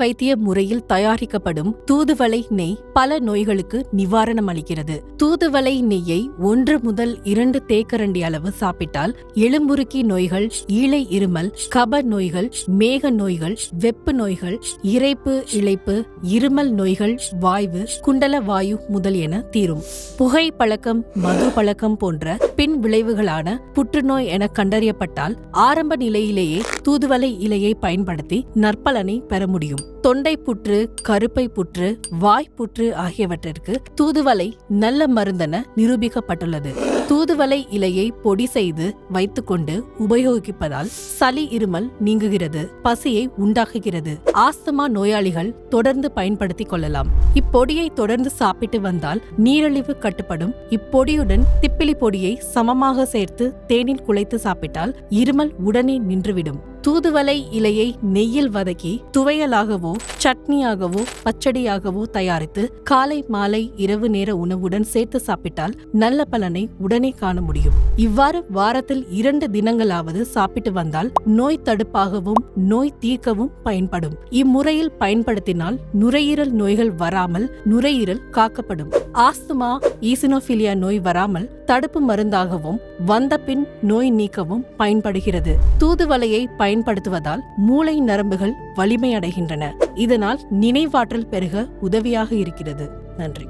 வைத்திய முறையில் தயாரிக்கப்படும் தூதுவளை நெய் பல நோய்களுக்கு நிவாரணம் அளிக்கிறது. தூதுவளை நெய்யை 1 முதல் 2 தேக்கரண்டி அளவு சாப்பிட்டால் எலும்புருக்கி நோய்கள், ஈழை இருமல், கப நோய்கள், மேக நோய்கள், வெப்பு நோய்கள், இரைப்பு, இளைப்பு, இருமல் நோய்கள், வாய்வு, குண்டல வாயு முதலியன தீரும். புகை பழக்கம், மது பழக்கம் போன்ற பின் விளைவுகளான புற்றுநோய் என கண்டறியப்பட்டால் ஆரம்ப நிலையிலேயே தூதுவளை இலையை பயன்படுத்தி நற்பலனை பெற முடியும். தொண்டை புற்று, கருப்பை புற்று, வாய்ப்புற்று ஆகியவற்றிற்கு தூதுவளை நல்ல மருந்தென நிரூபிக்கப்பட்டுள்ளது. தூதுவளை இலையை பொடி செய்து வைத்துக்கொண்டு உபயோகிப்பதால் சளி இருமல் நீங்குகிறது, பசியை உண்டாக்குகிறது. ஆஸ்துமா நோயாளிகள் தொடர்ந்து பயன்படுத்திக் கொள்ளலாம். இப்பொடியை தொடர்ந்து சாப்பிட்டு வந்தால் நீரிழிவு கட்டுப்படும். இப்பொடியுடன் திப்பிலி பொடியை சமமாக சேர்த்து தேனில் குழைத்து சாப்பிட்டால் இருமல் உடனே நின்றுவிடும். தூதுவளை இலையை நெய்யில் வதக்கி துவையலாகவோ, சட்னியாகவோ, பச்சடியாகவோ தயாரித்து காலை, மாலை, இரவு நேர உணவுடன் சேர்த்து சாப்பிட்டால் நல்ல பலனை உடனே காண முடியும். இவ்வாறு வாரத்தில் 2 தினங்களாவது சாப்பிட்டு வந்தால் நோய் தடுப்பாகவும் நோய் தீர்க்கவும் பயன்படும். இம்முறையில் பயன்படுத்தினால் நுரையீரல் நோய்கள் வராமல் நுரையீரல் காக்கப்படும். ஆஸ்துமா, ஈசினோபிலியா நோய் வராமல் தடுப்பு மருந்தாகவும் வந்த பின் நோய் நீக்கவும் பயன்படுகிறது. தூதுவளையை பயன்படுத்துவதால் மூளை நரம்புகள் வலிமையடைகின்றன. இதனால் நினைவாற்றல் பெருக உதவியாக இருக்கிறது. நன்றி.